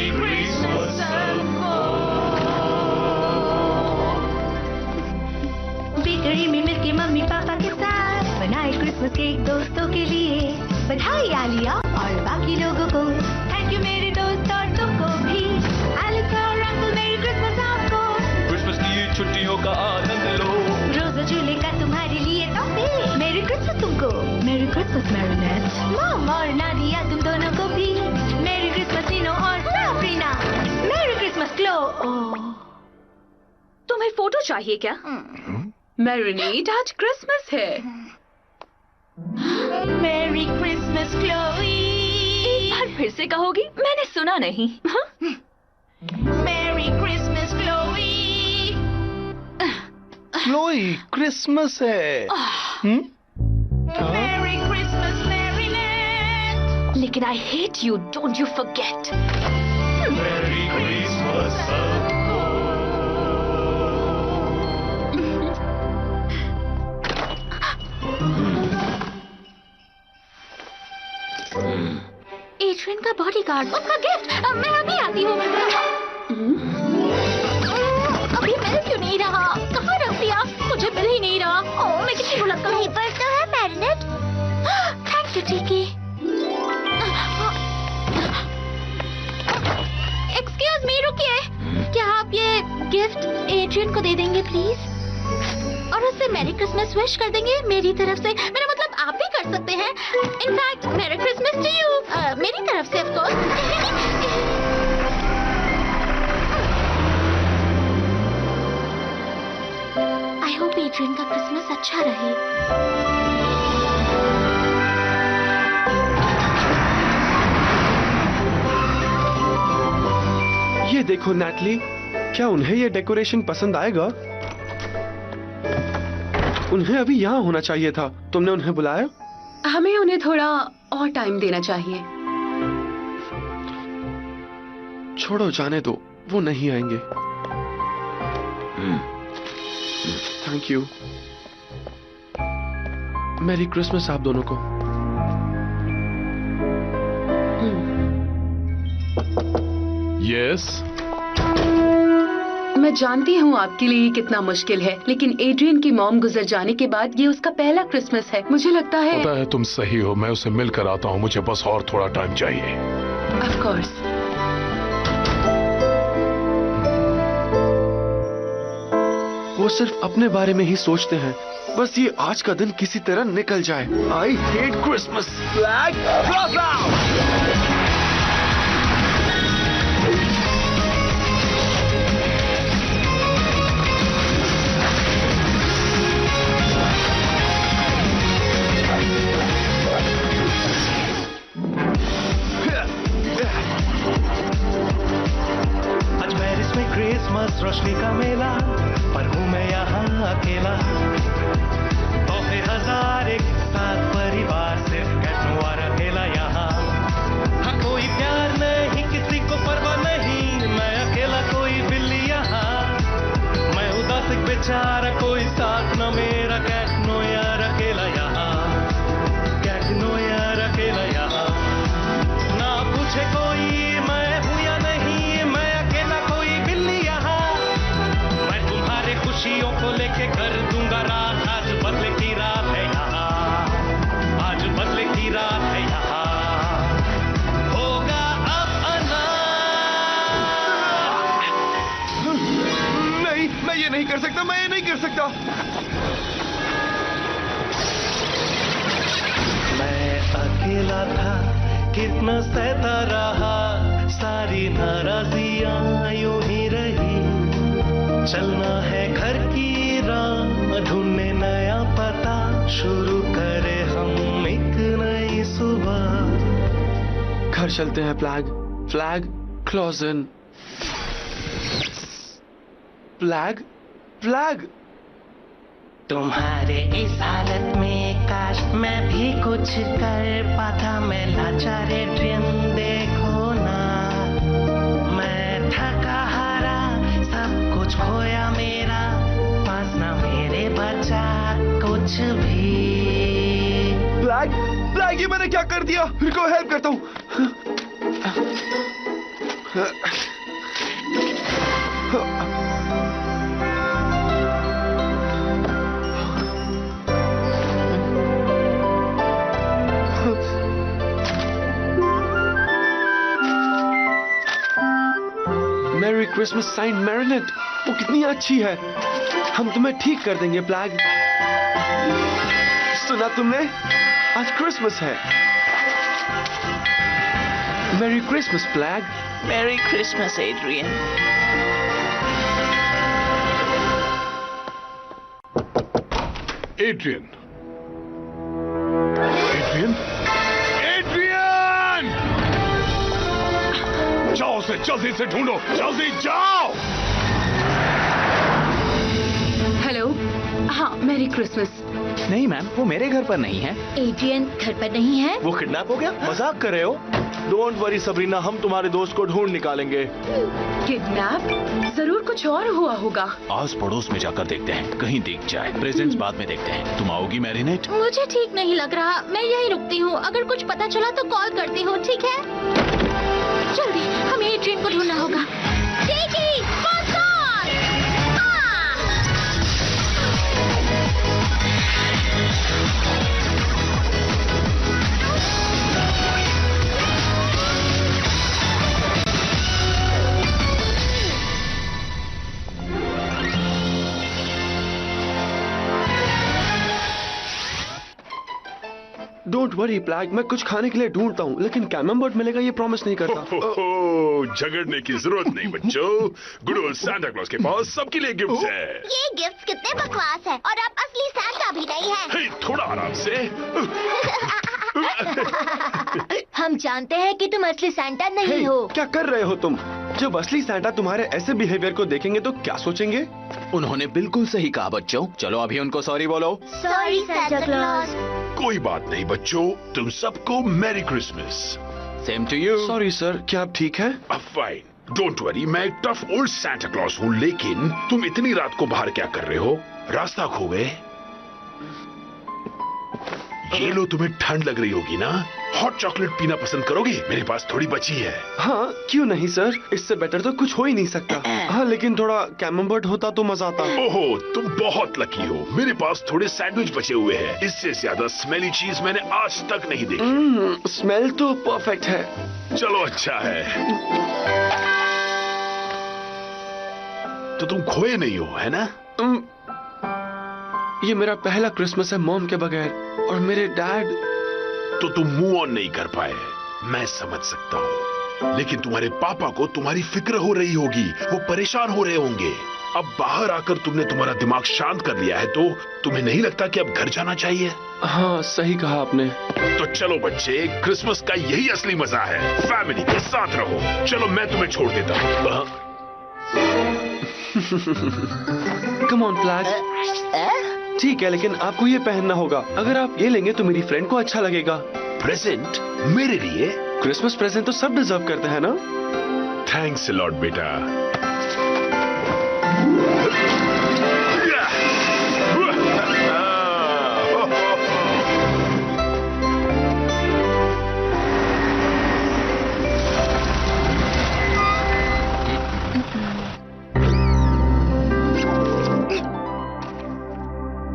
Mary Christmas सबको। Bakery में मिलके मम्मी पापा के साथ बनाए क्रिसमस केक दोस्तों के लिए। बधाई आलिया और बाकी लोगों को, थैंक यू मेरे दोस्त और तुमको भी। एलेक्स और अंकल मेरी क्रिसमस आपको। क्रिसमस की छुट्टियों का आनंद लो। रोज झूलेगा तुम्हारे लिए टॉफी। मेरी क्रिसमस तुमको। मेरी क्रिसमस मैरिनेट। मॉम और नादिया तुम दोनों को भी। मेरी क्रिसमस नीनो और साब्रीना। मेरी क्रिसमस क्लो। तुम्हें फोटो चाहिए क्या? मैरिनेट, आज क्रिसमस है। मेरी क्रिसमस क्लोई। एक बार फिर से कहोगी? मैंने सुना नहीं। मेरी क्रिसमस क्लोई। क्लोई, क्रिसमस है। मेरी क्रिसमस मैरिनेट। लेकिन I hate you, don't you forget. Merry Christmas सबको। एड्रियन का बॉडीगार्ड, उसका गिफ्ट। मैं अभी आती हूँ। अभी मिल क्यों नहीं रहा? कहाँ रख दिया? मुझे मिल ही नहीं रहा। ओह, मैं कितनी भुलक्कड़ हूँ। पर तो है Marinette. Thank you Tikki. Excuse me, रुकिए। क्या आप ये गिफ्ट एड्रियन को दे देंगे प्लीज? और उससे मैरी क्रिसमस विश कर देंगे मेरी तरफ से। मेरा मतलब आप भी कर सकते हैं। In fact merry Christmas to you, मेरी तरफ से of course. I hope Adrien का क्रिसमस अच्छा रहे। ये देखो नैटली, क्या उन्हें ये डेकोरेशन पसंद आएगा? उन्हें अभी यहाँ होना चाहिए था। तुमने उन्हें बुलाया? हमें उन्हें थोड़ा और टाइम देना चाहिए। छोड़ो, जाने दो, वो नहीं आएंगे। Thank you. मैरी क्रिसमस आप दोनों को। यस। मैं जानती हूँ आपके लिए ये कितना मुश्किल है, लेकिन एड्रियन की मॉम गुजर जाने के बाद ये उसका पहला क्रिसमस है। मुझे लगता है। पता है तुम सही हो, मैं उसे मिलकर आता हूँ। मुझे बस और थोड़ा टाइम चाहिए। Of course. वो सिर्फ अपने बारे में ही सोचते हैं। बस ये आज का दिन किसी तरह निकल जाए। I hate Christmas. Plagg Christmas रोशनी का मेला, पर हूँ मैं यहाँ अकेला। तोहफे हजार एक साथ परिवार, सिर्फ कैटनुआर अकेला यहाँ। हाँ, कोई प्यार नहीं, किसी को परवाह नहीं, मैं अकेला कोई बिल्ली यहाँ। मैं उदास एक बेचारा, कोई साथ न मेरा। कैटनुआर अकेला यहाँ, कैटनुआर अकेला यहाँ। ना पूछे कोई मैं हूँ या नहीं, मैं अकेला कोई बिल्ली यहाँ। मैं तुम्हारे खुशियों को लेके कर दूंगा रात। आज बदले की रात है यहाँ, आज बदले की रात है यहाँ। होगा अब नहीं, मैं ये नहीं कर सकता, मैं ये नहीं कर सकता। मैं अकेला था, कितना सहता रहा, सारी नाराजियां यूं ही रही। चलना है घर की राह, ढूंढने नया पता, शुरू करे हम एक नई सुबह। घर चलते हैं फ्लैग, फ्लैग क्लोजन। Plagg, Plagg. तुम्हारे इस हालत में काश मैं भी कुछ कर पाता। मैं लाचार एड्रियन देखो ना, मैं थका हारा, सब कुछ खोया मेरा, पास ना मेरे बचा कुछ भी। फ्लैग, फ्लैग, ये मैंने क्या कर दिया? रुको, हेल्प करता हूँ। मैरी क्रिसमस साइन मैरिनेट, वो कितनी अच्छी है। हम तुम्हें ठीक कर देंगे प्लैग। सुना तुमने? आज क्रिसमस है। Merry Christmas Plagg. Merry Christmas Adrien. Adrien, Adrien, Adrien! जाओ उसे जल्दी से ढूंढो, जल्दी जाओ! हेलो, हाँ, मैरी क्रिसमस। नहीं मैम, वो मेरे घर पर नहीं है। एड्रियन घर पर नहीं है। वो किडनैप हो गया? मजाक कर रहे हो? डोंट वरी सबरीना, हम तुम्हारे दोस्त को ढूंढ निकालेंगे। किडनैप? जरूर कुछ और हुआ होगा। आस पड़ोस में जाकर देखते हैं, कहीं दिख जाए। प्रेजेंट्स बाद में देखते हैं। तुम आओगी मैरिनेट? मुझे ठीक नहीं लग रहा, मैं यहीं रुकती हूँ। अगर कुछ पता चला तो कॉल करती हूँ, ठीक है? जल्दी, हमें एड्रियन को ढूंढना होगा। देखी, फोन कॉल। डोंट वरी प्लैग, मैं कुछ खाने के लिए ढूंढता हूँ, लेकिन कैमम्बर्ट मिलेगा ये प्रॉमिस नहीं करता। झगड़ने की जरूरत नहीं बच्चों। गुड ओल्ड सांता क्लॉज के पास सबके लिए गिफ्ट्स है। ये गिफ्ट कितने बकवास है, और अब असली सांता भी नहीं है। हे, थोड़ा आराम से। हम जानते हैं कि तुम असली सांता नहीं हे, हो। क्या कर रहे हो तुम? जब असली सांता तुम्हारे ऐसे बिहेवियर को देखेंगे तो क्या सोचेंगे? उन्होंने बिल्कुल सही कहा बच्चों। चलो अभी उनको सॉरी बोलो। Sorry Santa Claus. कोई बात नहीं बच्चों, तुम सबको merry Christmas. Same to you. Sorry sir, क्या आप ठीक हैं? फाइन, डोंट वरी, मैं एक टफ ओल्ड सांता क्लॉज हूँ, लेकिन तुम इतनी रात को बाहर क्या कर रहे हो? रास्ता खो गए? ये लो, तुम्हें ठंड लग रही होगी ना? हॉट चॉकलेट पीना पसंद करोगे? मेरे पास थोड़ी बची है। हाँ, क्यों नहीं सर, इससे बेटर तो कुछ हो ही नहीं सकता। हाँ, लेकिन थोड़ा कैमम्बर्ट होता तो मजा आता। ओहो, तुम बहुत लकी हो। मेरे पास थोड़े सैंडविच बचे हुए हैं। इससे ज्यादा स्मेली चीज मैंने आज तक नहीं देखी। स्मेल तो परफेक्ट है। चलो अच्छा है। तो तुम खोए नहीं हो, है ना? ये मेरा पहला क्रिसमस है मॉम के बगैर, और मेरे डैड। तो तुम मूव ऑन नहीं कर पाए, मैं समझ सकता हूँ। लेकिन तुम्हारे पापा को तुम्हारी फिक्र हो रही होगी, वो परेशान हो रहे होंगे। अब बाहर आकर तुमने तुम्हारा दिमाग शांत कर लिया है, तो तुम्हें नहीं लगता कि अब घर जाना चाहिए? हाँ, सही कहा आपने। तो चलो बच्चे, क्रिसमस का यही असली मजा है। फैमिली के साथ रहो। चलो मैं तुम्हें छोड़ देता हूँ। Come on flag. ठीक है, लेकिन आपको ये पहनना होगा। अगर आप ये लेंगे तो मेरी फ्रेंड को अच्छा लगेगा। प्रेजेंट मेरे लिए? क्रिसमस प्रेजेंट तो सब डिजर्व करते हैं ना? थैंक्स अ लॉट बेटा।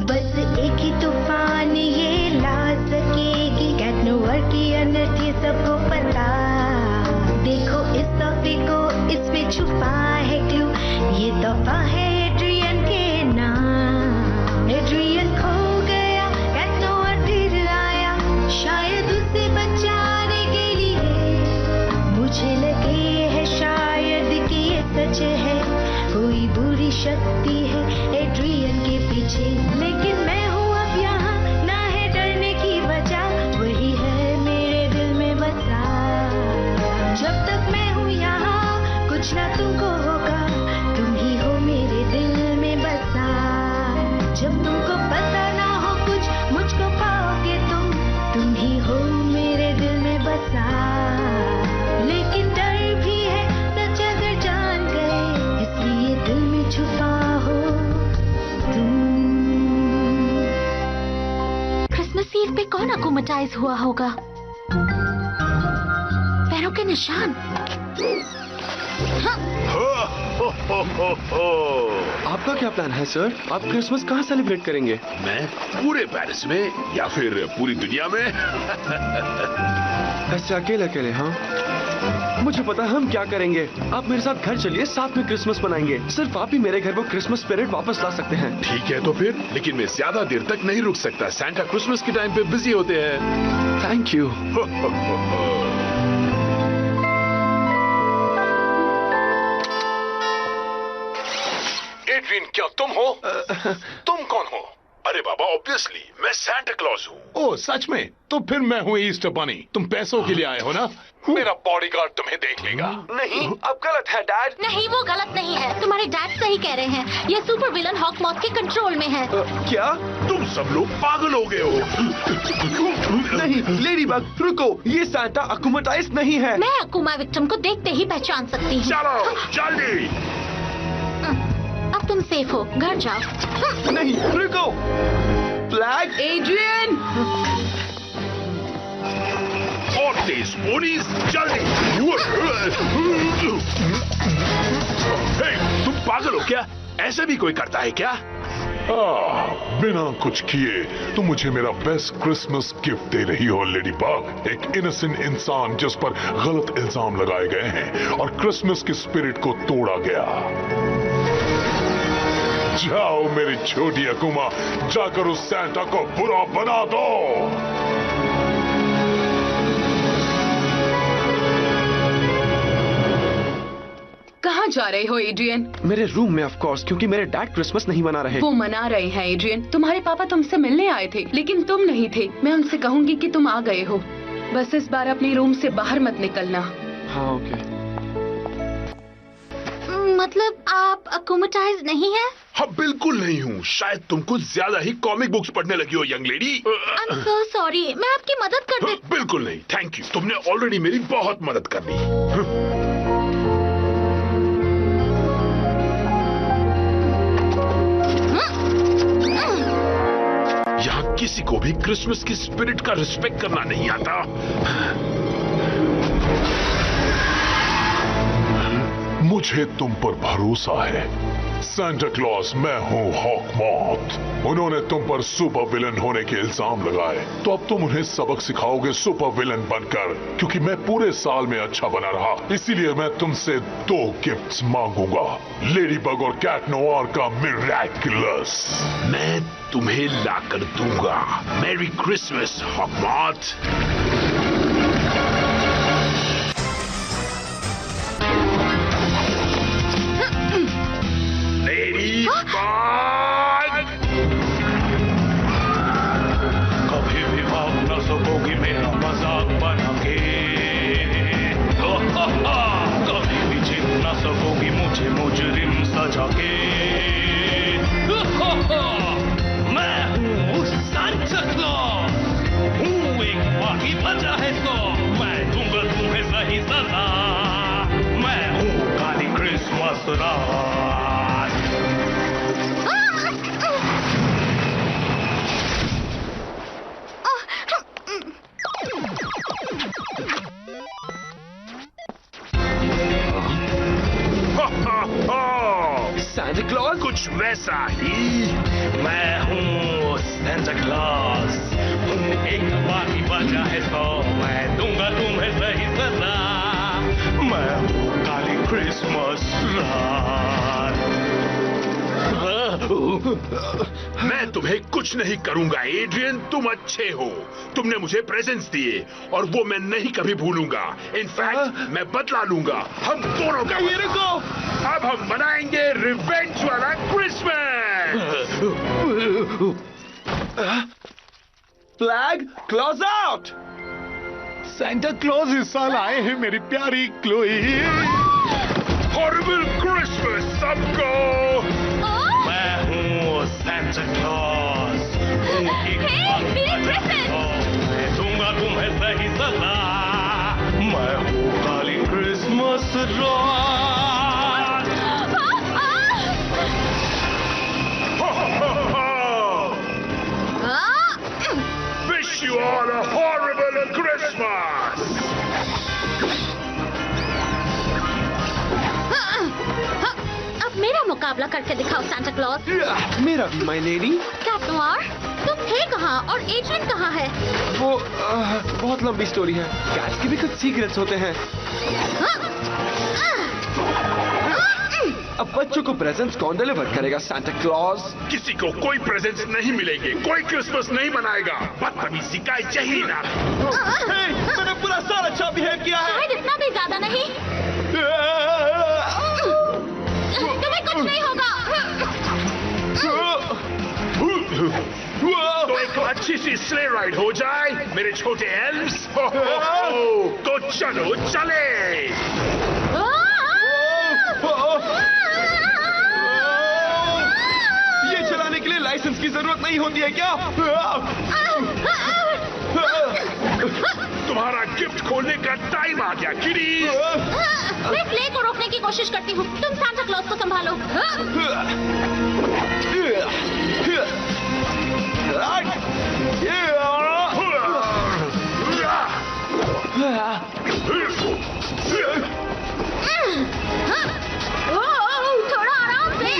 बस एक ही तूफान ये ला सकेगी, कैटनोवर की अनर्थी सबको पता। देखो इस तोहफे को, इसमें छुपा है क्लू। ये तोहफा है एड्रियन के नाम। एड्रियन खो गया, कैटनोवर फिर आया, शायद उसे बचाने के लिए। मुझे लगे है शायद कि ये सच है, कोई बुरी शक्ति है एड्रियन के पीछे। लेकिन मैं हूँ अब यहाँ, ना है डरने की वजह, वही है मेरे दिल में बसा। जब तक मैं हूँ यहाँ, कुछ ना तुमको होगा, तुम ही हो मेरे दिल में बसा। जब तुमको पता ना हो कुछ, मुझको पाओगे तुम ही हो मेरे दिल में बसा। लेकिन डर भी है सच अगर जान गए, इसलिए दिल में छुपा हो तुम। क्रिसमस ईव पे कौन अकोमटाइज हुआ होगा? पैरों के निशान। आपका क्या प्लान है सर? आप क्रिसमस कहाँ सेलिब्रेट करेंगे? मैं पूरे पेरिस में या फिर पूरी दुनिया में? ऐसे अकेले अकेले? हाँ, मुझे पता है हम क्या करेंगे। आप मेरे साथ घर चलिए, साथ में क्रिसमस मनाएंगे। सिर्फ आप ही मेरे घर को क्रिसमस स्पिरिट वापस ला सकते हैं। ठीक है तो फिर, लेकिन मैं ज्यादा देर तक नहीं रुक सकता। सैंटा क्रिसमस के टाइम पे बिजी होते हैं। Thank you. एड्रियन, क्या तुम हो? तुम कौन हो? अरे बाबा, ऑब्वियसली मैं सैंटा क्लॉज हूँ। ओह सच में? तो फिर मैं हूँ ईस्टर बनी। तुम पैसों के लिए आए हो ना? मेरा बॉडीगार्ड तुम्हें देख लेगा। नहीं, अब गलत है डैड। नहीं, वो गलत नहीं है। तुम्हारे डैड सही कह रहे हैं। ये सुपर विलन हॉकमॉथ के कंट्रोल में है। क्या? तुम सब लोग पागल हो गए हो। नहीं लेडीबग, रुको। ये सैंटा अकुमाटाइज नहीं है। मैं अकुमा विक्टिम को देखते ही पहचान सकती हूँ। चलो जल्दी। अब तुम सेफ हो, घर जाओ। नहीं, रुको। फ्लैग। एड्रियन! और तेज पुलिस, जल्दी। हे, तुम पागल हो क्या? ऐसे भी कोई करता है क्या? बिना कुछ किए तुम मुझे मेरा बेस्ट क्रिसमस गिफ्ट दे रही हो लेडी बग। एक इनोसेंट इंसान जिस पर गलत इल्जाम लगाए गए हैं और क्रिसमस की स्पिरिट को तोड़ा गया। जाओ मेरी छोटी अकुमा, जाकर उस सैंटा को बुरा बना दो। कहाँ जा रहे हो एड्रियन? मेरे रूम में ऑफ कोर्स, क्योंकि मेरे डैड क्रिसमस नहीं मना रहे। वो मना रहे हैं एड्रियन। तुम्हारे पापा तुमसे मिलने आए थे, लेकिन तुम नहीं थे। मैं उनसे कहूंगी कि तुम आ गए हो। बस इस बार अपने रूम से बाहर मत निकलना। हाँ ओके। मतलब आप अकुमाटाइज नहीं है? हाँ बिल्कुल नहीं हूँ। शायद तुम कुछ ज्यादा ही कॉमिक बुक्स पढ़ने लगी हो young lady. I'm so sorry, मैं आपकी मदद कर दे। बिल्कुल नहीं, थैंक यू। तुमने ऑलरेडी मेरी बहुत मदद कर दी। यहाँ किसी को भी क्रिसमस की स्पिरिट का रिस्पेक्ट करना नहीं आता। मुझे तुम पर भरोसा है सैंटा क्लॉज। मैं हूँ हॉकमॉथ। उन्होंने तुम पर सुपर विलन होने के इल्जाम लगाए, तो अब तुम उन्हें सबक सिखाओगे सुपर विलन बनकर, क्योंकि मैं पूरे साल में अच्छा बना रहा। इसीलिए मैं तुमसे 2 गिफ्ट्स मांगूंगा, लेडी बग और कैट नोआर का मिरेकुलस। मैं तुम्हें लाकर दूंगा। Merry Christmas Hawk Moth. कभी भी भाग न सकोगी मेरा मजाक बना के। कभी भी जीत न सकोगी मुझे मुजरिम सजा के। मैं हूँ सांता क्लॉज, हूँ एक बागी बचा है तो मैं दूंगा तुम्हें सही सजा। मैं हूँ काली क्रिसमस रात। सैंटा क्लॉज कुछ वैसा ही। मैं हूँ सैंटा क्लॉज, हूँ एक बाकी बचा है तो मैं दूंगा तुम्हें सही सजा। मैं हूँ काली क्रिसमस रात। मैं तुम्हें कुछ नहीं करूंगा एड्रियन, तुम अच्छे हो। तुमने मुझे प्रेजेंट्स दिए और वो मैं नहीं कभी भूलूंगा। इनफैक्ट मैं बदला लूंगा हम दोनों का। अब हम मनाएंगे रिवेंज वाला Christmas. Flag, clause out. Santa clause इस साल आए हैं मेरी प्यारी क्लोई। हॉरिबल क्रिसमस सबको। मैं हूँ सैंटा क्लॉज, हूँ एक बाकी बचा है तो मैं दूंगा तुम्हें सही सजा। मैं हूँ काली क्रिसमस रात। Wish you all a horrible Christmas. मुकाबला करके दिखाओ सांता क्लॉज। मेरा भी माय लेडी। कैट नोयर, तुम थे कहाँ और एड्रियन कहाँ है? वो बहुत लंबी स्टोरी है। कैट्स के भी कुछ सीक्रेट्स होते हैं। अब बच्चों को प्रेजेंट्स कौन डिलीवर करेगा सांता क्लॉज? किसी को कोई प्रेजेंट्स नहीं मिलेंगे, कोई क्रिसमस नहीं मनाएगा। बदतमीजी का चाहिए ना। मैंने पूरा साल अच्छा बिहेव किया है। शायद इतना भी ज्यादा नहीं। तुम्हें कुछ नहीं होगा। तो एक अच्छी सी स्ले राइड हो जाए मेरे छोटे एल्व्स। तो चलो चले। ये चलाने के लिए लाइसेंस की जरूरत नहीं होती है क्या? तुम्हारा गिफ्ट खोलने का टाइम आ गया किडीज। मैं स्ले को रोकने की कोशिश करती हूँ, तुम सांता क्लॉज को संभालो। थोड़ा आराम से।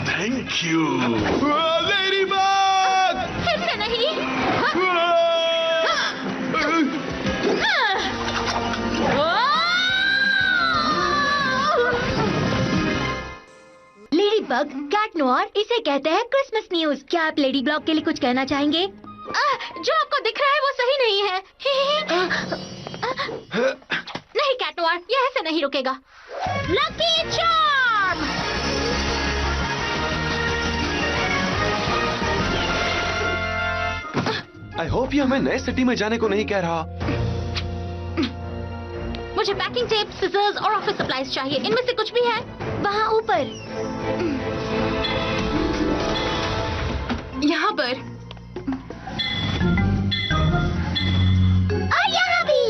Thank you. Lady bug! फिर से नहीं। लेडी बग, कैट नोयर, इसे कहते हैं क्रिसमस न्यूज। क्या आप लेडी ब्लॉग के लिए कुछ कहना चाहेंगे? जो आपको दिख रहा है वो सही नहीं है। नहीं कैट नोयर, यह ऐसे नहीं रुकेगा। Lucky charm. आई होप ये हमें नए सिटी में जाने को नहीं कह रहा। मुझे पैकिंग टेप, सिजर्स और ऑफिस सप्लाईज चाहिए। इनमें से कुछ भी है? वहाँ ऊपर। यहाँ पर। और यहाँ भी।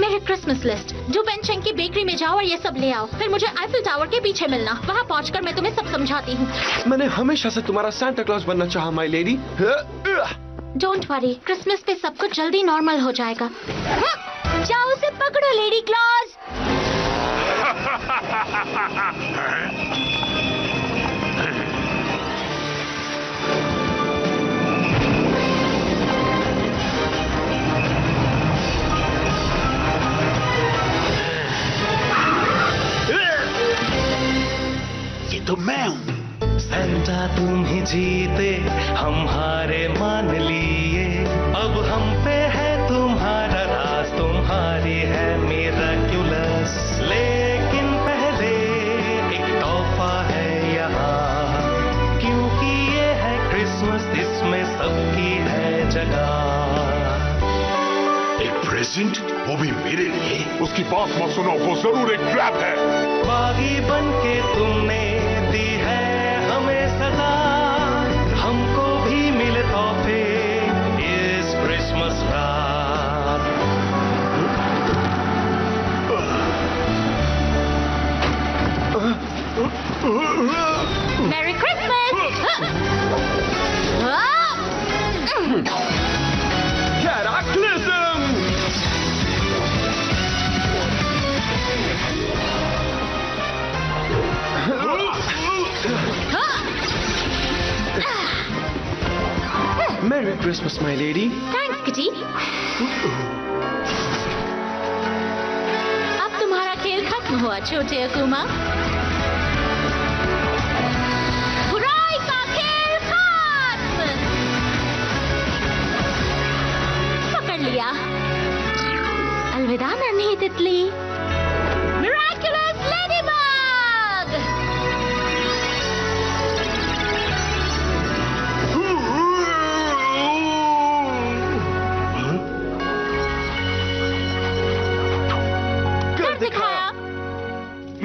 मेरे क्रिसमस लिस्ट। जो बेंचेंग की बेकरी में जाओ और ये सब ले आओ। फिर मुझे आईफिल टावर के पीछे मिलना। वहाँ पहुँचकर मैं तुम्हें सब समझाती हूँ। मैंने हमेशा से तुम्हारा सांता क्लॉज बनना चाहा my lady. Don't worry, Christmas पे सब कुछ जल्दी नॉर्मल हो जाएगा। जाओ उसे पकड़ो लेडी क्लॉज। ये तो मैं हूँ। सेंटा तुम ही जीते, हम हारे मान लिए। अब हम पे है तुम्हारा राज, तुम्हारी है मिराक्युलस। लेकिन पहले एक तोहफा है यहाँ, क्योंकि ये है क्रिसमस, इसमें सबकी है जगह। एक प्रेजेंट, वो भी मेरे लिए। उसकी बात मत सुनो, वो जरूर एक ट्रैप है। बागी बन के तुमने दी है हमें सदा, हमको भी मिले तोहफे इस क्रिसमस रात। Merry Christmas. कैटक्लिज्म! Merry Christmas, my lady. Thanks kitty. अब तुम्हारा खेल खत्म हुआ छोटे अकुमा। बुराई का खेल खत्म। पकड़ लिया। अलविदा नन्ही तितली। Miraculous Ladybug.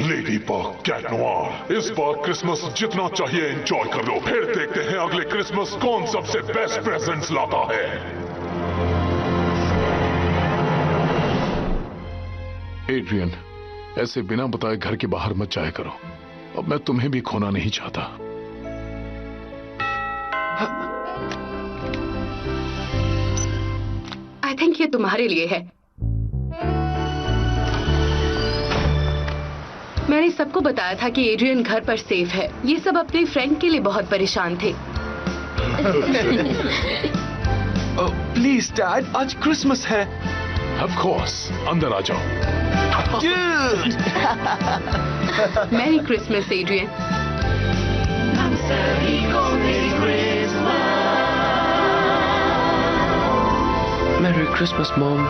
Ladybug, cat Noir, इस बार क्रिसमस जितना चाहिए एंजॉय कर लो। फिर देखते हैं अगले क्रिसमस कौन सबसे बेस्ट प्रेजेंट्स लाता है। एड्रियन, ऐसे बिना बताए घर के बाहर मत जाया करो। अब मैं तुम्हें भी खोना नहीं चाहता। आई थिंक ये तुम्हारे लिए है। मैंने सबको बताया था कि एड्रियन घर पर सेफ है। ये सब अपने फ्रेंड के लिए बहुत परेशान थे। प्लीज डैड, आज क्रिसमस है। ऑफ कोर्स, अंदर आ जाओ। Merry Christmas Adrien. Merry Christmas mom.